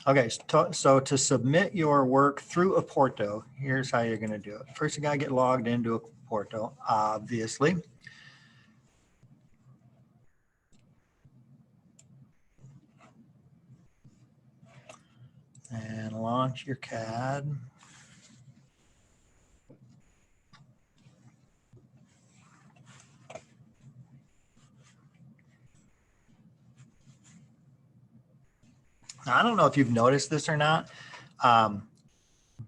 Okay, so to submit your work through Apporto, here's how you're going to do it. First, you got to get logged into Apporto, obviously. And launch your CAD. Now, I don't know if you've noticed this or not,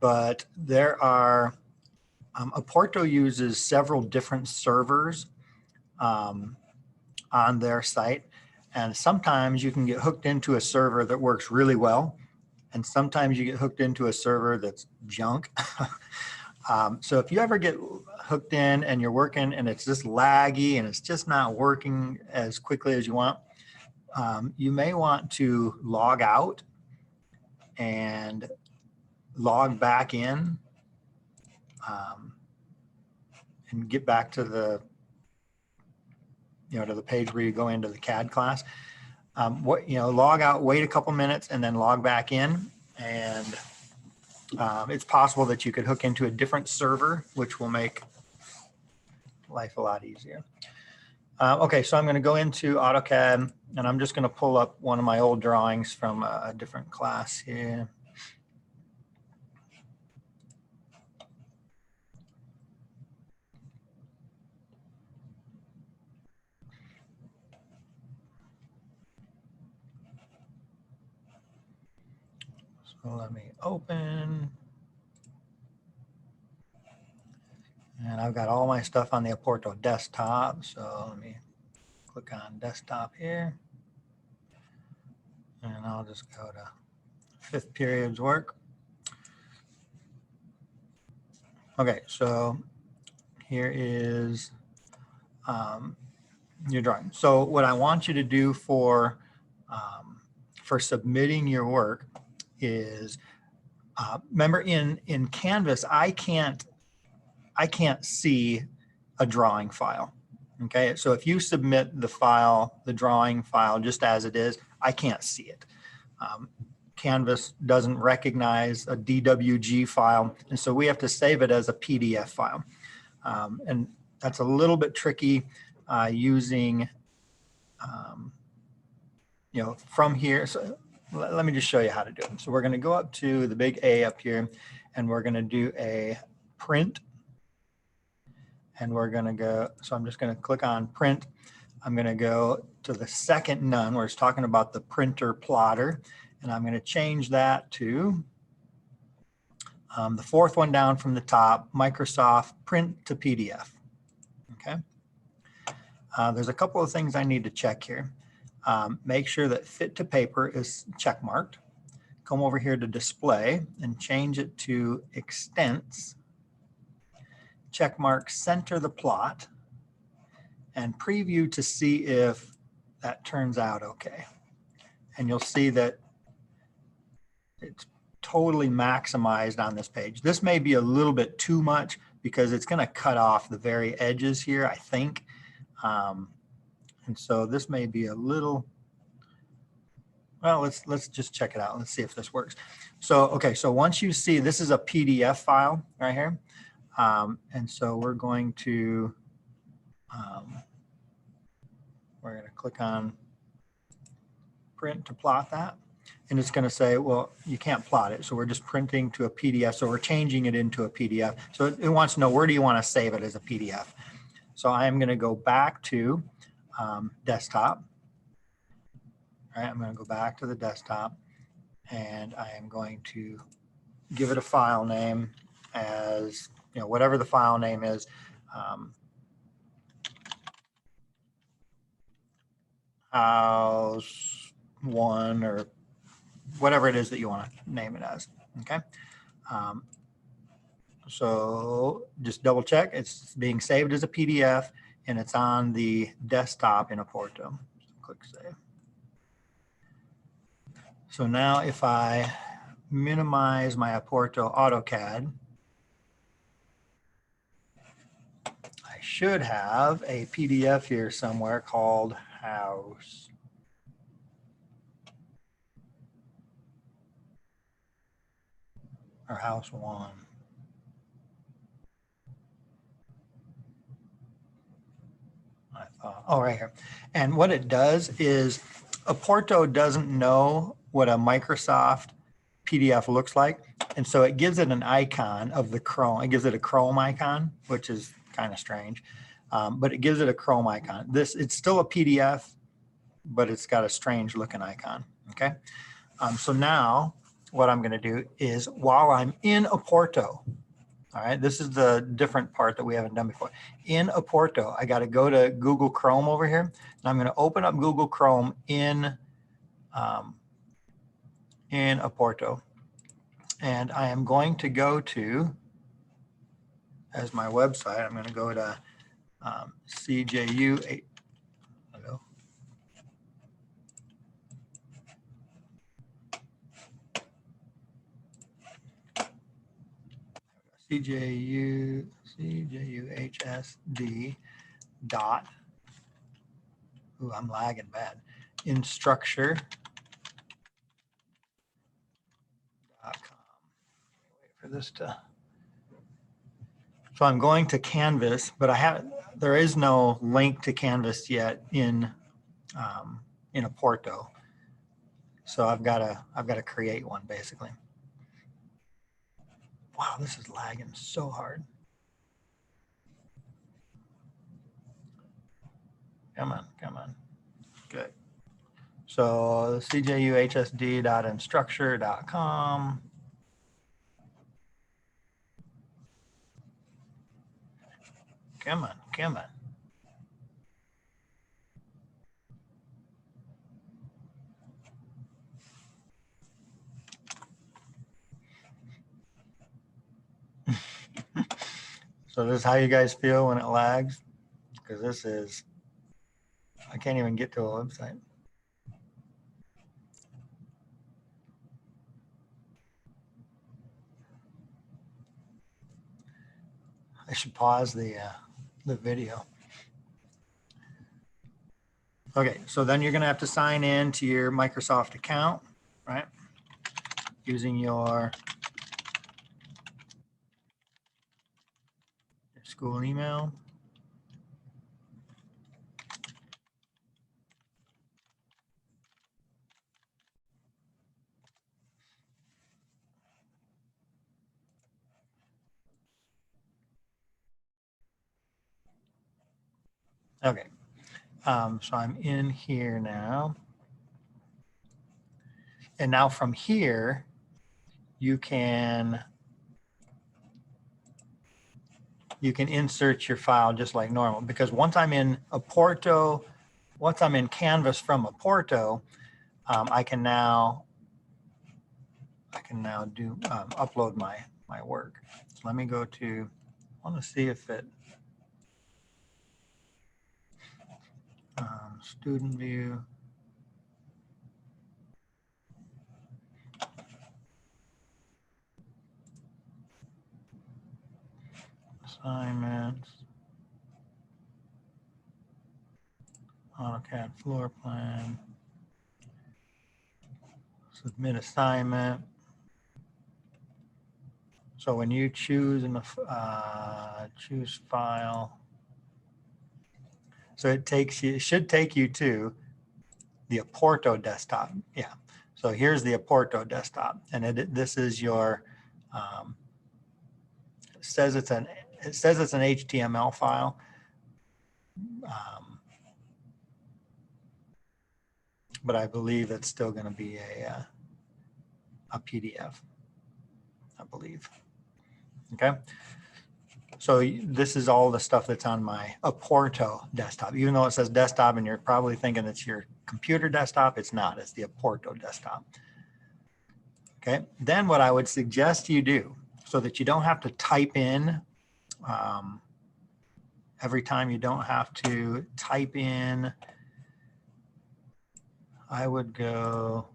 but there are, Apporto uses several different servers on their site. And sometimes you can get hooked into a server that works really well. And sometimes you get hooked into a server that's junk. So if you ever get hooked in and you're working and it's just laggy and it's just not working as quickly as you want, you may want to log out and log back in and get back to the, to the page where you go into the CAD class. Log out, wait a couple minutes, and then log back in. And it's possible that you could hook into a different server, which will make life a lot easier. Okay, so I'm going to go into AutoCAD, and I'm just going to pull up one of my old drawings from a different class here. So let me open. And I've got all my stuff on the Apporto desktop. So let me click on desktop here. And I'll just go to fifth period's work. Okay, so here is your drawing. So what I want you to do for submitting your work is, remember in Canvas, I can't see a drawing file. Okay, so if you submit the file, the drawing file just as it is, I can't see it. Canvas doesn't recognize a DWG file, and so we have to save it as a PDF file. And that's a little bit tricky using, from here. So let me just show you how to do it. So we're going to go up to the big A up here, and we're going to do a print. And we're going to go, so I'm just going to click on print. I'm going to go to the second none where it's talking about the printer plotter. And I'm going to change that to the fourth one down from the top, Microsoft Print to PDF. Okay. There's a couple of things I need to check here. Make sure that fit to paper is check marked. Come over here to display and change it to extents. Check mark center the plot and preview to see if that turns out okay. And you'll see that it's totally maximized on this page. This may be a little bit too much because it's going to cut off the very edges here, I think. And so this may be a little, well, let's just check it out. Let's see if this works. So, okay, so once you see, this is a PDF file right here. And so we're going to click on print to plot that. And it's going to say, well, you can't plot it. So we're just printing to a PDF. So we're changing it into a PDF. So it wants to know, where do you want to save it as a PDF? So I'm going to go back to desktop. All right, I'm going to go back to the desktop. And I am going to give it a file name as, whatever the file name is. House 1 or whatever it is that you want to name it as. Okay. So just double check. It's being saved as a PDF and it's on the desktop in Apporto. Click save. So now if I minimize my Apporto AutoCAD, I should have a PDF here somewhere called house. or house one. I thought, oh, right here. And what it does is Apporto doesn't know what a Microsoft PDF looks like. And so it gives it an icon of the Chrome. It gives it a Chrome icon, which is kind of strange, but it gives it a Chrome icon. It's still a PDF, but it's got a strange looking icon, okay? So now what I'm gonna do is while I'm in Apporto, all right, this is the different part that we haven't done before. In Apporto, I gotta go to Google Chrome over here, and I'm gonna open up Google Chrome in Apporto. And I am going to go to, as my website, I'm gonna go to CJU, hello, CJUHSD dot, ooh, I'm lagging bad, instructure.com. Wait for this to, so I'm going to Canvas, but there is no link to Canvas yet in Apporto. So I've got to create one basically. Wow, this is lagging so hard. Come on, come on. Good. So cjuhsd.instructure.com. Come on, come on. So this is how you guys feel when it lags? Because this is, I can't even get to a website. I should pause the video. Okay, so then you're gonna have to sign in to your Microsoft account, right? Using your school email. Okay, so I'm in here now. And now from here, you can insert your file just like normal, because once I'm in Apporto, once I'm in Canvas from Apporto, I can now do upload my work. So let me go to, I want to see if it, student view. Assignments. AutoCAD floor plan. Submit assignment. So when you choose choose file, so it should take you to the Apporto desktop. Yeah. So here's the Apporto desktop, and this is your. It says it's an HTML file. But I believe it's still going to be a PDF, I believe. Okay. So this is all the stuff that's on my Apporto desktop. Even though it says desktop and you're probably thinking it's your computer desktop, it's not. It's the Apporto desktop. Okay. Then what I would suggest you do, so that you don't have to type in every time, you don't have to type in, I would go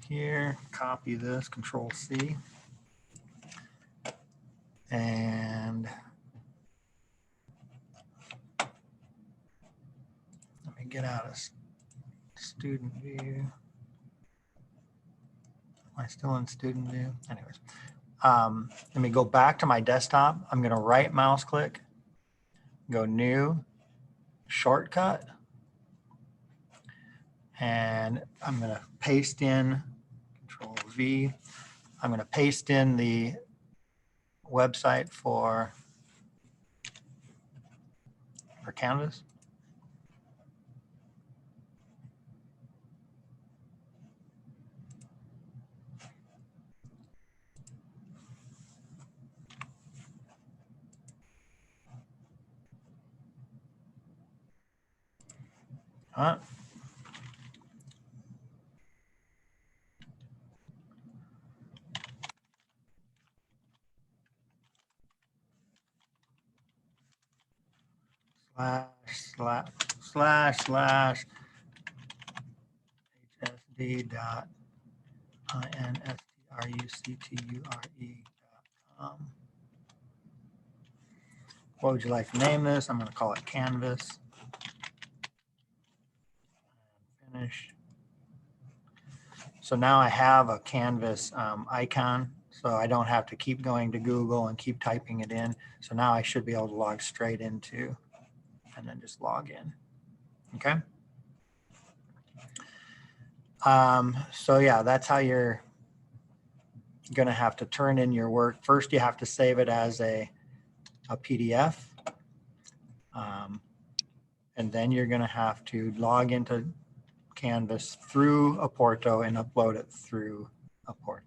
here, copy this, Control C, and let me get out of student view. I still in student view? Anyways, let me go back to my desktop. I'm going to right mouse click, go new, shortcut, and I'm going to paste in Control V. I'm going to paste in the website for Canvas. All right. // hsd.instructure.com. What would you like to name this? I'm going to call it Canvas. Finish. So now I have a Canvas icon, so I don't have to keep going to Google and keep typing it in. So now I should be able to log straight into, and then just log in. Okay. So yeah, that's how you're going to have to turn in your work. First, you have to save it as a PDF. And then you're going to have to log into Canvas through Apporto and upload it through Apporto.